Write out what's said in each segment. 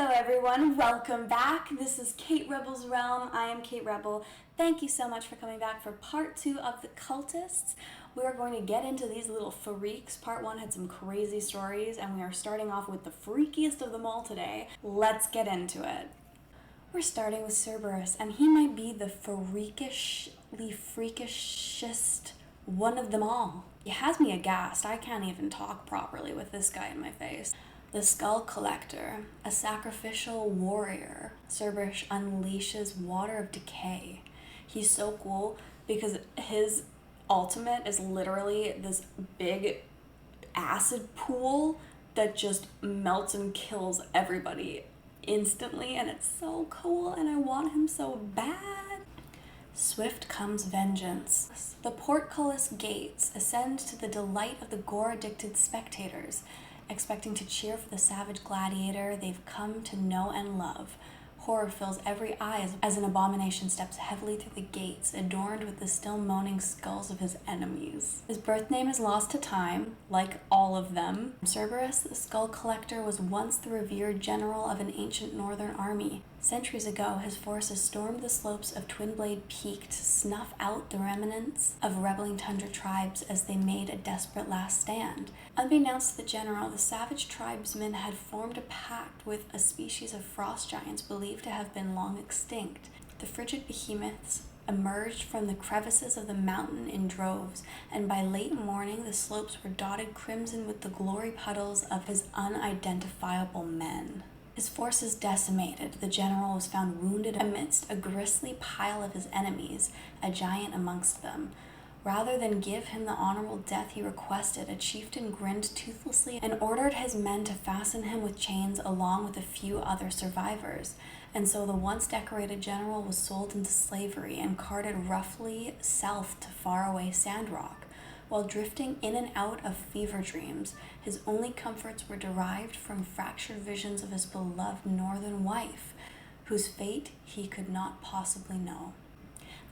Hello everyone, welcome back. This is Kate Rebel's Realm. I am Kate Rebel. Thank you so much for coming back for part 2 of The Cultists. We are going to get into these little freaks. Part 1 had some crazy stories, and we are starting off with the freakiest of them all today. Let's get into it. We're starting with Cerberus, and he might be the freakishest one of them all. He has me aghast. I can't even talk properly with this guy in my face. The Skull Collector, a sacrificial warrior. Cerberus unleashes water of decay. He's so cool because his ultimate is literally this big acid pool that just melts and kills everybody instantly, and it's so cool, and I want him so bad. Swift comes vengeance. The portcullis gates ascend to the delight of the gore-addicted spectators, expecting to cheer for the savage gladiator they've come to know and love. Horror fills every eye as an abomination steps heavily through the gates, adorned with the still moaning skulls of his enemies. His birth name is lost to time, like all of them. Cerberus, the Skull Collector, was once the revered general of an ancient northern army. Centuries ago, his forces stormed the slopes of Twin Blade Peak to snuff out the remnants of rebelling tundra tribes as they made a desperate last stand. Unbeknownst to the general, the savage tribesmen had formed a pact with a species of frost giants believed to have been long extinct. The frigid behemoths emerged from the crevices of the mountain in droves, and by late morning the slopes were dotted crimson with the glory puddles of his unidentifiable men. His forces decimated, the general was found wounded amidst a grisly pile of his enemies, a giant amongst them. Rather than give him the honorable death he requested, a chieftain grinned toothlessly and ordered his men to fasten him with chains along with a few other survivors. And so the once decorated general was sold into slavery and carted roughly south to faraway Sandrock. While drifting in and out of fever dreams, his only comforts were derived from fractured visions of his beloved northern wife, whose fate he could not possibly know.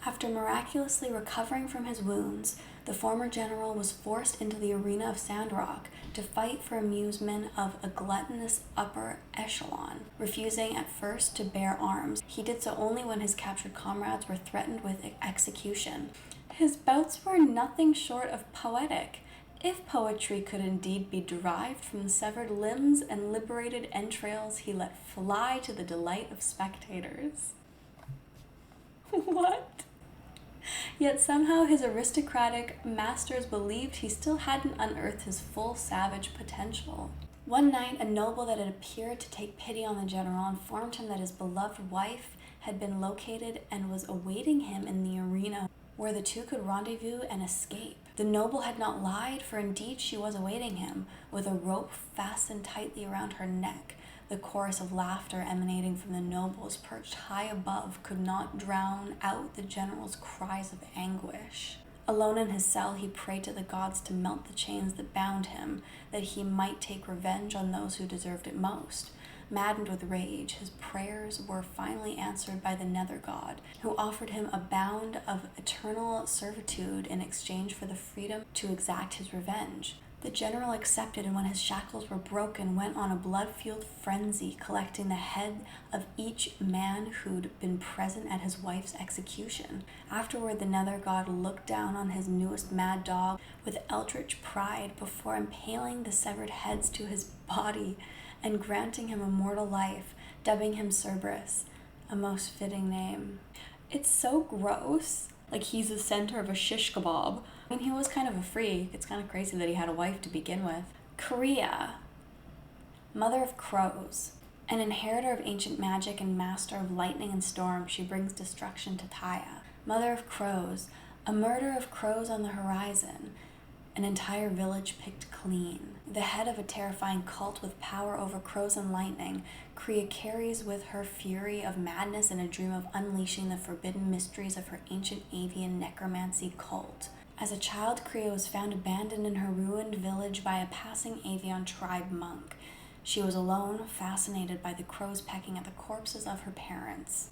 After miraculously recovering from his wounds, the former general was forced into the arena of Sandrock to fight for amusement of a gluttonous upper echelon. Refusing at first to bear arms, he did so only when his captured comrades were threatened with execution. His bouts were nothing short of poetic, if poetry could indeed be derived from the severed limbs and liberated entrails he let fly to the delight of spectators. What? Yet somehow his aristocratic masters believed he still hadn't unearthed his full savage potential. One night, a noble that had appeared to take pity on the general informed him that his beloved wife had been located and was awaiting him in the arena where the two could rendezvous and escape. The noble had not lied, for indeed she was awaiting him, with a rope fastened tightly around her neck. The chorus of laughter emanating from the nobles perched high above could not drown out the general's cries of anguish. Alone in his cell, he prayed to the gods to melt the chains that bound him, that he might take revenge on those who deserved it most. Maddened with rage, his prayers were finally answered by the nether god, who offered him a bound of eternal servitude in exchange for the freedom to exact his revenge. The general accepted, and when his shackles were broken, went on a blood-fueled frenzy, collecting the head of each man who'd been present at his wife's execution. Afterward, the nether god looked down on his newest mad dog with eldritch pride before impaling the severed heads to his body and granting him immortal life, dubbing him Cerberus, a most fitting name. It's so gross. Like, he's the center of a shish kebab. I mean, he was kind of a freak. It's kind of crazy that he had a wife to begin with. Korea, mother of crows. An inheritor of ancient magic and master of lightning and storm, she brings destruction to Taya. Mother of crows, a murder of crows on the horizon. An entire village picked clean. The head of a terrifying cult with power over crows and lightning, Korea carries with her fury of madness and a dream of unleashing the forbidden mysteries of her ancient avian necromancy cult. As a child, Korea was found abandoned in her ruined village by a passing avian tribe monk. She was alone, fascinated by the crows pecking at the corpses of her parents.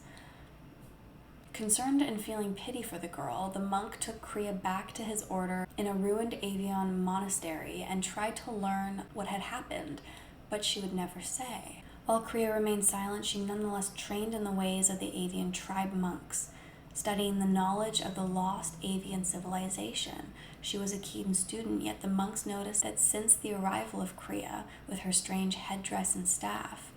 Concerned and feeling pity for the girl, the monk took Kriya back to his order in a ruined avian monastery and tried to learn what had happened, but she would never say. While Kriya remained silent, she nonetheless trained in the ways of the avian tribe monks, studying the knowledge of the lost avian civilization. She was a keen student, yet the monks noticed that since the arrival of Kriya, with her strange headdress and staff,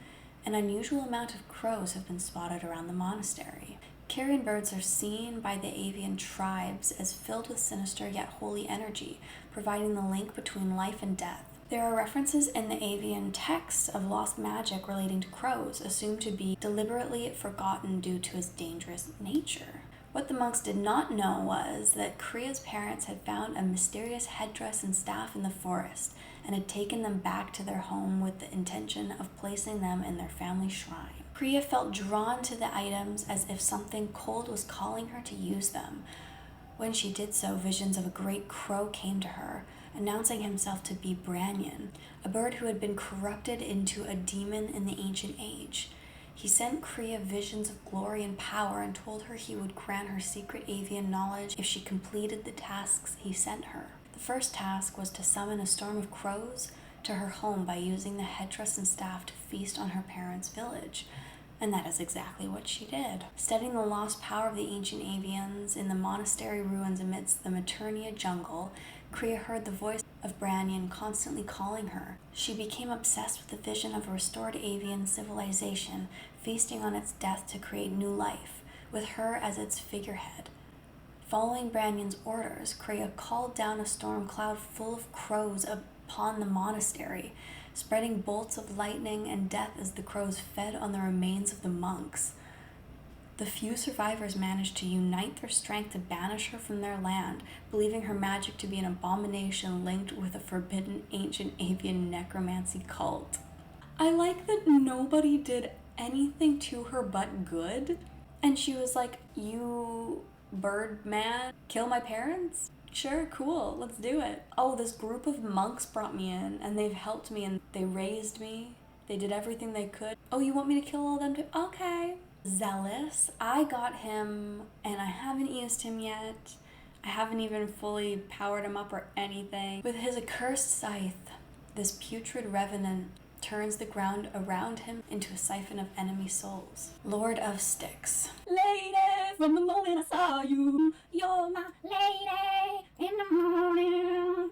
an unusual amount of crows have been spotted around the monastery. Carrion birds are seen by the avian tribes as filled with sinister yet holy energy, providing the link between life and death. There are references in the avian texts of lost magic relating to crows, assumed to be deliberately forgotten due to its dangerous nature. What the monks did not know was that Kriya's parents had found a mysterious headdress and staff in the forest and had taken them back to their home with the intention of placing them in their family shrine. Kriya felt drawn to the items as if something cold was calling her to use them. When she did so, visions of a great crow came to her, announcing himself to be Branyan, a bird who had been corrupted into a demon in the ancient age. He sent Kriya visions of glory and power and told her he would grant her secret avian knowledge if she completed the tasks he sent her. The first task was to summon a storm of crows to her home by using the headdress and staff to feast on her parents' village. And that is exactly what she did. Studying the lost power of the ancient avians in the monastery ruins amidst the Maternia jungle, Kriya heard the voice of Branyan constantly calling her. She became obsessed with the vision of a restored avian civilization, feasting on its death to create new life, with her as its figurehead. Following Branyan's orders, Kriya called down a storm cloud full of crows upon the monastery, spreading bolts of lightning and death as the crows fed on the remains of the monks. The few survivors managed to unite their strength to banish her from their land, believing her magic to be an abomination linked with a forbidden ancient avian necromancy cult. I like that nobody did anything to her but good, and she was like, "You bird man, kill my parents? Sure, cool, let's do it. Oh, this group of monks brought me in, and they've helped me, and they raised me. They did everything they could. Oh, you want me to kill all of them too? Okay." Zealous. I got him, and I haven't used him yet. I haven't even fully powered him up or anything. With his accursed scythe, this putrid revenant turns the ground around him into a siphon of enemy souls. Lord of Styx. Lady, from the moment I saw you, you're my lady in the morning.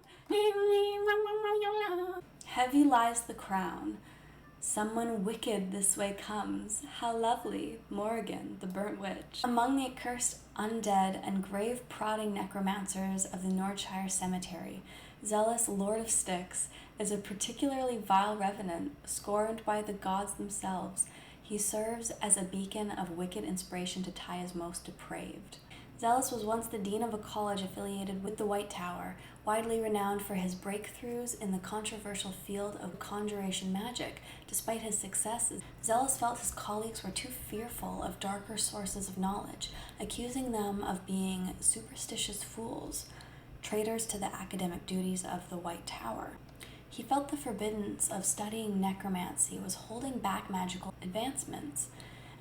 Heavy lies the crown. Someone wicked this way comes. How lovely, Morrigan, the burnt witch. Among the accursed undead and grave-prodding necromancers of the Nordshire Cemetery, zealous Lord of Styx is a particularly vile revenant, scorned by the gods themselves. He serves as a beacon of wicked inspiration to Tyya's most depraved. Zealous was once the dean of a college affiliated with the White Tower, widely renowned for his breakthroughs in the controversial field of conjuration magic. Despite his successes, Zealous felt his colleagues were too fearful of darker sources of knowledge, accusing them of being superstitious fools, traitors to the academic duties of the White Tower. He felt the forbiddance of studying necromancy was holding back magical advancements,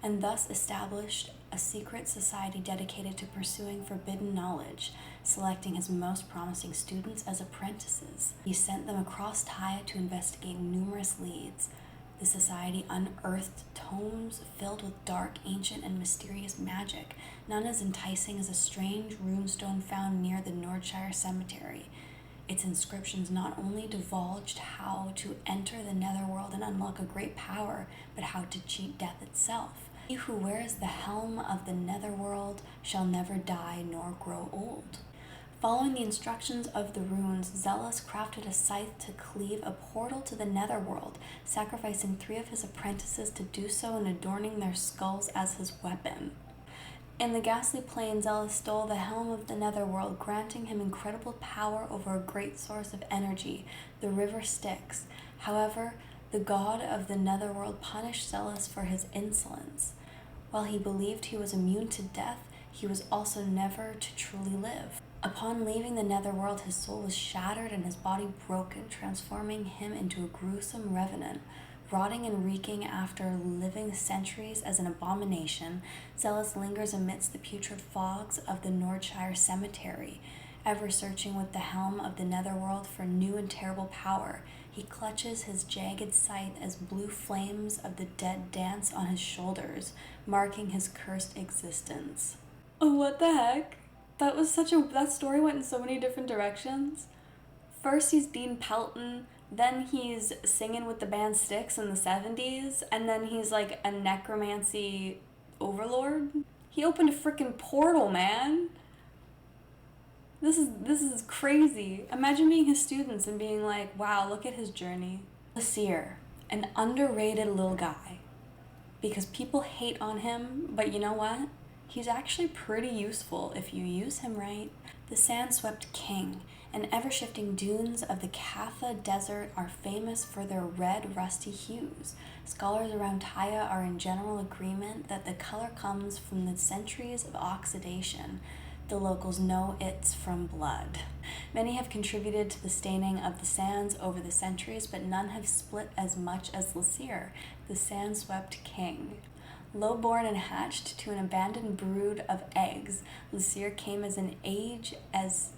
and thus established a secret society dedicated to pursuing forbidden knowledge, selecting his most promising students as apprentices. He sent them across Taya to investigate numerous leads. The society unearthed tomes filled with dark, ancient, and mysterious magic, none as enticing as a strange runestone found near the Nordshire Cemetery. Its inscriptions not only divulged how to enter the netherworld and unlock a great power, but how to cheat death itself. He who wears the helm of the netherworld shall never die nor grow old. Following the instructions of the runes, Zealous crafted a scythe to cleave a portal to the netherworld, sacrificing 3 of his apprentices to do so and adorning their skulls as his weapon. In the ghastly plain, Zealous stole the helm of the netherworld, granting him incredible power over a great source of energy, the river Styx. However, the god of the netherworld punished Zealous for his insolence. While he believed he was immune to death, he was also never to truly live. Upon leaving the netherworld, his soul was shattered and his body broken, transforming him into a gruesome revenant. Rotting and reeking after living centuries as an abomination, Zealous lingers amidst the putrid fogs of the Nordshire Cemetery, ever searching with the helm of the netherworld for new and terrible power. He clutches his jagged scythe as blue flames of the dead dance on his shoulders, marking his cursed existence. Oh, what the heck? That story went in so many different directions. First he's Dean Pelton, then he's singing with the band Styx in the 70s, and then he's like a necromancy overlord. He opened a freaking portal, man. This is crazy. Imagine being his students and being like, wow, look at his journey. Lasir, an underrated little guy. Because people hate on him, but you know what? He's actually pretty useful if you use him right. The sand-swept king and ever-shifting dunes of the Gacha Desert are famous for their red, rusty hues. Scholars around Tyre are in general agreement that the color comes from the centuries of oxidation. The locals know it's from blood. Many have contributed to the staining of the sands over the centuries, but none have split as much as Lasir, the sand-swept king. Low-born and hatched to an abandoned brood of eggs, Lasir came of age as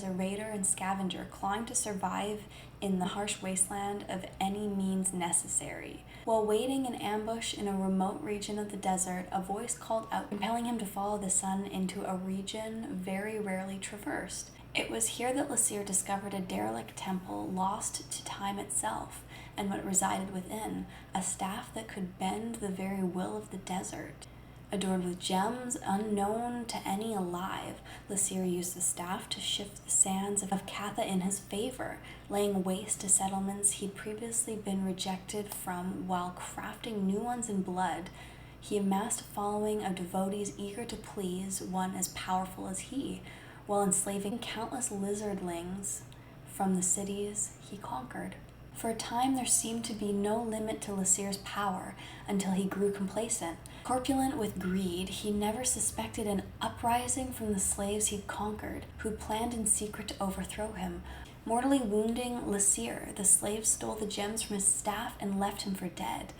a raider and scavenger, clawing to survive in the harsh wasteland of any means necessary. While waiting in ambush in a remote region of the desert, a voice called out, compelling him to follow the sun into a region very rarely traversed. It was here that Lasir discovered a derelict temple lost to time itself, and what resided within, a staff that could bend the very will of the desert. Adorned with gems unknown to any alive, Lasir used the staff to shift the sands of Gacha in his favor, laying waste to settlements he'd previously been rejected from while crafting new ones in blood. He amassed a following of devotees eager to please one as powerful as he, while enslaving countless lizardlings from the cities he conquered. For a time there seemed to be no limit to Lasir's power until he grew complacent. Corpulent with greed, he never suspected an uprising from the slaves he'd conquered, who planned in secret to overthrow him. Mortally wounding Lasir, the slaves stole the gems from his staff and left him for dead.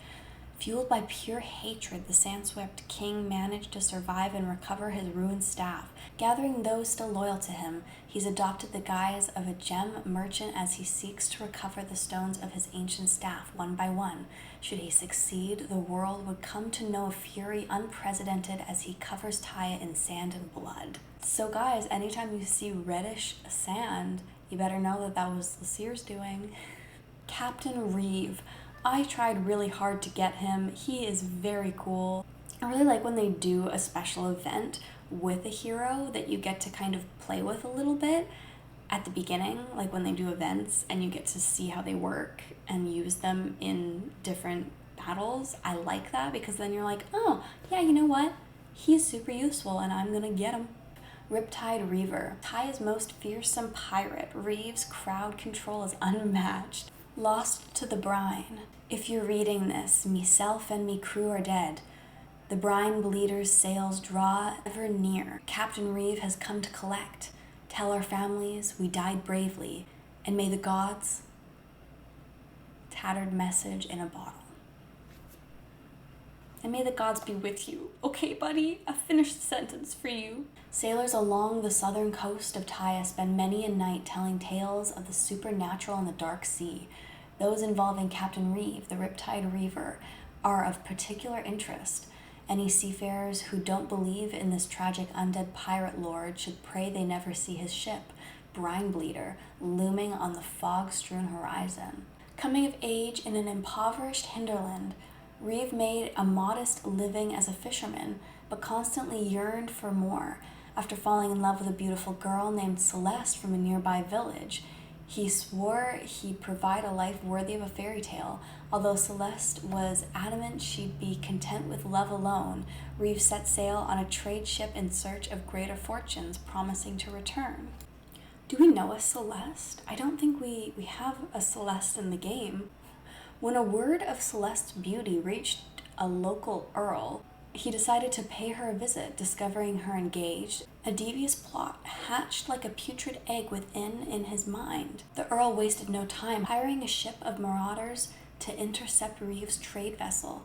Fueled by pure hatred, the sand-swept king managed to survive and recover his ruined staff. Gathering those still loyal to him, he's adopted the guise of a gem merchant as he seeks to recover the stones of his ancient staff one by one. Should he succeed, the world would come to know a fury unprecedented as he covers Tyre in sand and blood. So guys, anytime you see reddish sand, you better know that that was Lasir's doing. Captain Reeve. I tried really hard to get him. He is very cool. I really like when they do a special event with a hero that you get to kind of play with a little bit at the beginning, like when they do events and you get to see how they work and use them in different battles. I like that because then you're like, oh, yeah, you know what? He's super useful and I'm gonna get him. Riptide Reaver. Ty's most fearsome pirate, Reeve's crowd control is unmatched. Lost to the brine. If you're reading this, meself and me crew are dead. The brine bleeder's sails draw ever near. Captain Reeve has come to collect. Tell our families we died bravely, and may the gods... Tattered message in a bottle. And may the gods be with you. Okay, buddy, I finished the sentence for you. Sailors along the southern coast of Tyre spend many a night telling tales of the supernatural in the dark sea. Those involving Captain Reeve, the Riptide Reaver, are of particular interest. Any seafarers who don't believe in this tragic undead pirate lord should pray they never see his ship, Brine Bleeder, looming on the fog-strewn horizon. Coming of age in an impoverished hinterland, Reeve made a modest living as a fisherman, but constantly yearned for more. After falling in love with a beautiful girl named Celeste from a nearby village, he swore he'd provide a life worthy of a fairy tale. Although Celeste was adamant she'd be content with love alone, Reeve set sail on a trade ship in search of greater fortunes, promising to return. Do we know a Celeste? I don't think we have a Celeste in the game. When a word of Celeste's beauty reached a local earl, he decided to pay her a visit, discovering her engaged. A devious plot hatched like a putrid egg within in his mind. The earl wasted no time, hiring a ship of marauders to intercept Reeve's trade vessel.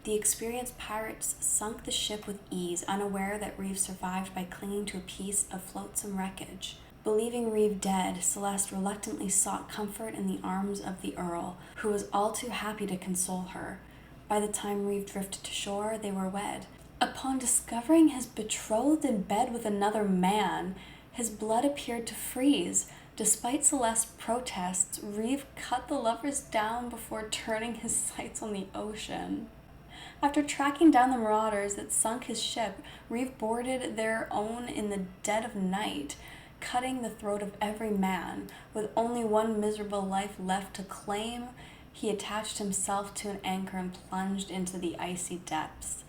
The experienced pirates sunk the ship with ease, unaware that Reeve survived by clinging to a piece of flotsam wreckage. Believing Reeve dead, Celeste reluctantly sought comfort in the arms of the Earl, who was all too happy to console her. By the time Reeve drifted to shore, they were wed. Upon discovering his betrothed in bed with another man, his blood appeared to freeze. Despite Celeste's protests, Reeve cut the lovers down before turning his sights on the ocean. After tracking down the marauders that sunk his ship, Reeve boarded their own in the dead of night, cutting the throat of every man. With only one miserable life left to claim, he attached himself to an anchor and plunged into the icy depths.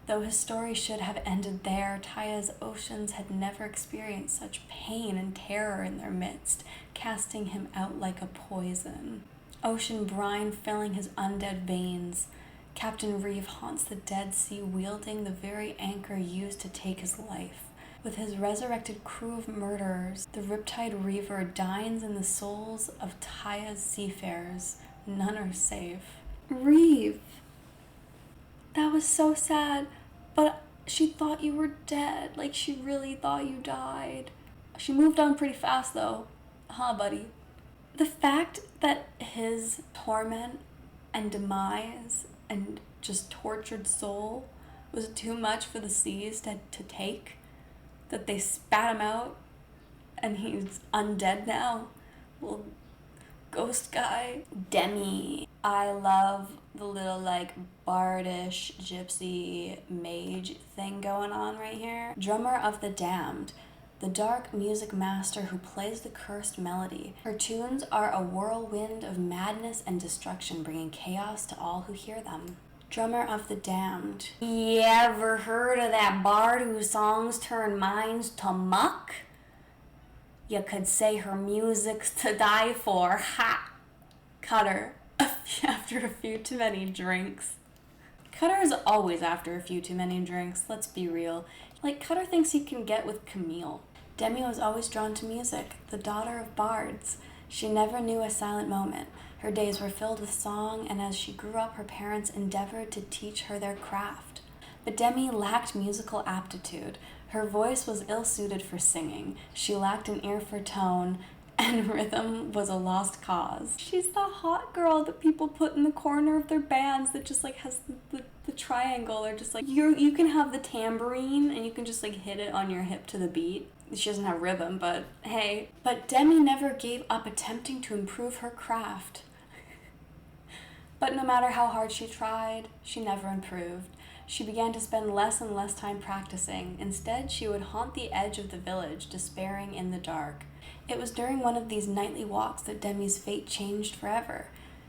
Though his story should have ended there, Taya's oceans had never experienced such pain and terror in their midst, casting him out like a poison. Ocean brine filling his undead veins, Captain Reeve haunts the Dead Sea wielding the very anchor used to take his life. With his resurrected crew of murderers, the Riptide Reaver dines in the souls of Taya's seafarers. None are safe. Reeve! That was so sad, but she thought you were dead. Like, she really thought you died. She moved on pretty fast, though. Huh, buddy? The fact that his torment and demise and just tortured soul was too much for the seas to take, that they spat him out and he's undead now. Well, ghost guy. Demi. I love the little like bardish gypsy mage thing going on right here. Drummer of the Damned, the dark music master who plays the cursed melody. Her tunes are a whirlwind of madness and destruction, bringing chaos to all who hear them. Drummer of the Damned. You ever heard of that bard whose songs turn minds to muck? You could say her music's to die for. Ha! Cutter. After a few too many drinks. Cutter is always after a few too many drinks, let's be real. Like, Cutter thinks he can get with Camille. Demi was always drawn to music, the daughter of bards. She never knew a silent moment. Her days were filled with song, and as she grew up, her parents endeavored to teach her their craft. But Demi lacked musical aptitude. Her voice was ill-suited for singing. She lacked an ear for tone, and rhythm was a lost cause. She's the hot girl that people put in the corner of their bands that just like has the triangle, or just like you can have the tambourine and you can just like hit it on your hip to the beat. She doesn't have rhythm, but hey. But Demi never gave up attempting to improve her craft. But no matter how hard she tried, she never improved. She began to spend less and less time practicing. Instead, she would haunt the edge of the village, despairing in the dark. It was during one of these nightly walks that Demi's fate changed forever.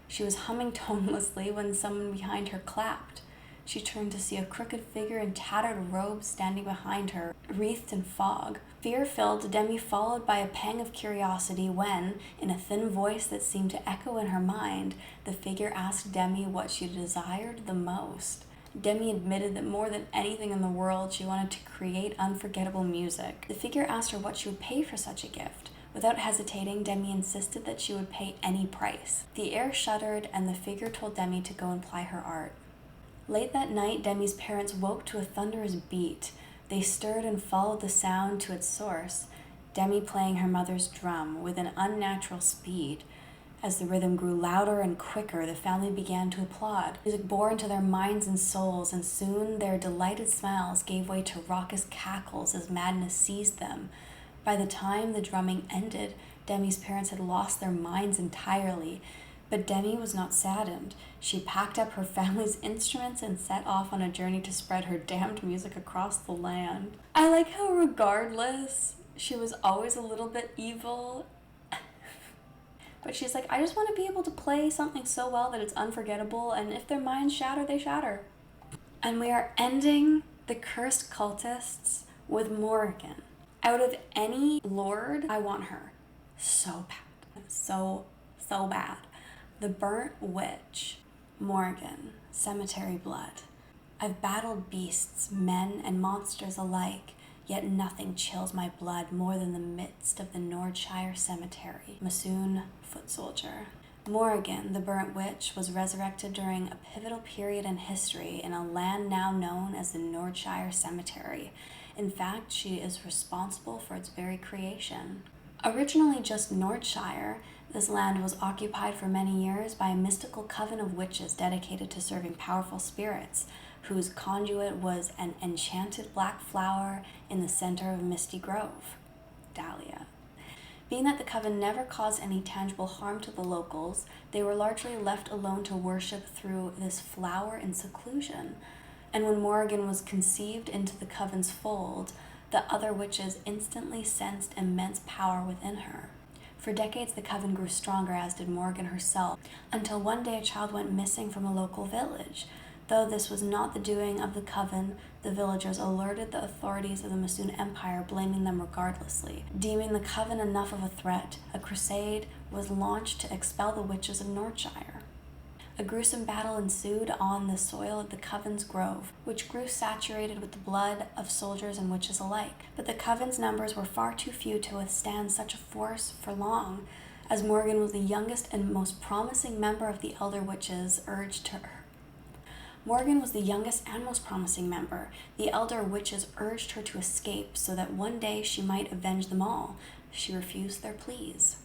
She was humming tonelessly when someone behind her clapped. She turned to see a crooked figure in tattered robes standing behind her, wreathed in fog. Fear-filled, Demi followed by a pang of curiosity when, in a thin voice that seemed to echo in her mind, the figure asked Demi what she desired the most. Demi admitted that more than anything in the world, she wanted to create unforgettable music. The figure asked her what she would pay for such a gift. Without hesitating, Demi insisted that she would pay any price. The air shuddered, and the figure told Demi to go and ply her art. Late that night, Demi's parents woke to a thunderous beat. They stirred and followed the sound to its source, Demi playing her mother's drum with an unnatural speed. As the rhythm grew louder and quicker, the family began to applaud. Music bore into their minds and souls, and soon their delighted smiles gave way to raucous cackles as madness seized them. By the time the drumming ended, Demi's parents had lost their minds entirely. But Demi was not saddened. She packed up her family's instruments and set off on a journey to spread her damned music across the land. I like how regardless, she was always a little bit evil. But she's like, I just want to be able to play something so well that it's unforgettable, and if their minds shatter, they shatter. And we are ending the Cursed Cultists with Morrigan. Out of any lord, I want her. So bad. So bad. The Burnt Witch. Morrigan. Cemetery Blood. I've battled beasts, men, and monsters alike, yet nothing chills my blood more than the midst of the Nordshire Cemetery. Masoon, foot soldier. Morrigan, the Burnt Witch, was resurrected during a pivotal period in history in a land now known as the Nordshire Cemetery. In fact, she is responsible for its very creation. Originally just Nordshire, this land was occupied for many years by a mystical coven of witches dedicated to serving powerful spirits, whose conduit was an enchanted black flower in the center of a misty grove, Dahlia. Being that the coven never caused any tangible harm to the locals, they were largely left alone to worship through this flower in seclusion. And when Morrigan was conceived into the coven's fold, the other witches instantly sensed immense power within her. For decades, the coven grew stronger, as did Morrigan herself, until one day a child went missing from a local village. Though this was not the doing of the coven, the villagers alerted the authorities of the Masoon Empire, blaming them regardlessly. Deeming the coven enough of a threat, a crusade was launched to expel the witches of Nordshire. A gruesome battle ensued on the soil of the coven's grove, which grew saturated with the blood of soldiers and witches alike. But the coven's numbers were far too few to withstand such a force for long, as Morrigan was the youngest and most promising member of the elder witches urged her. Morrigan was the youngest and most promising member. The elder witches urged her to escape so that one day she might avenge them all. She refused their pleas.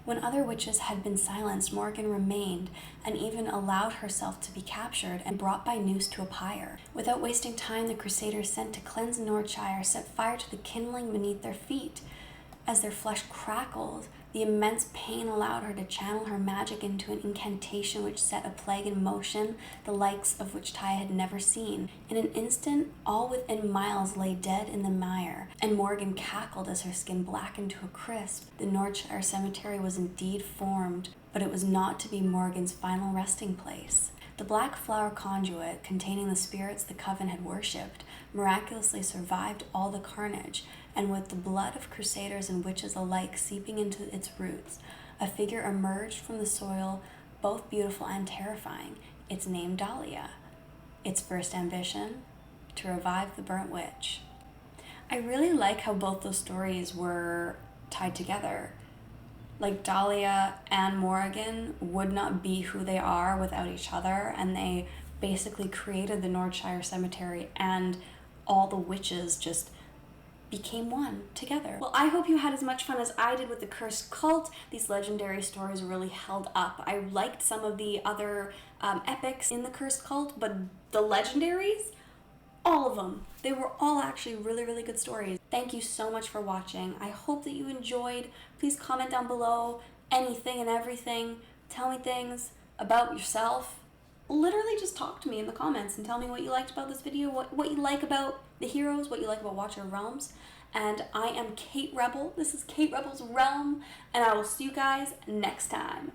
When other witches had been silenced, Morrigan remained and even allowed herself to be captured and brought by noose to a pyre. Without wasting time, the Crusaders sent to cleanse Nordshire set fire to the kindling beneath their feet. As their flesh crackled, the immense pain allowed her to channel her magic into an incantation which set a plague in motion, the likes of which Ty had never seen. In an instant, all within miles lay dead in the mire, and Morrigan cackled as her skin blackened to a crisp. The Nordshire cemetery was indeed formed, but it was not to be Morrigan's final resting place. The black flower conduit, containing the spirits the coven had worshipped, miraculously survived all the carnage, and with the blood of crusaders and witches alike seeping into its roots, a figure emerged from the soil, both beautiful and terrifying, its name Dahlia. Its first ambition, to revive the burnt witch. I really like how both those stories were tied together. Like, Dahlia and Morrigan would not be who they are without each other, and they basically created the Nordshire cemetery, and all the witches just became one together. Well, I hope you had as much fun as I did with the Cursed Cult. These legendary stories really held up. I liked some of the other epics in the Cursed Cult, but the legendaries, all of them, they were all actually really, really good stories. Thank you so much for watching. I hope that you enjoyed. Please comment down below anything and everything. Tell me things about yourself. Literally just talk to me in the comments and tell me what you liked about this video, what you like about the heroes, what you like about Watcher of Realms. And I am Kate Rebel. This is Kate Rebel's Realm, and I will see you guys next time.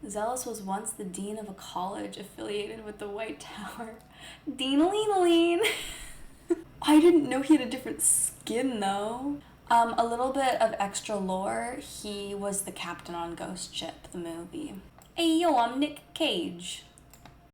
Zealous was once the dean of a college affiliated with the White Tower. Dean-a-leen-a-leen. I didn't know he had a different skin though. A little bit of extra lore. He was the captain on Ghost Ship, the movie. Hey yo, I'm Nick Cage.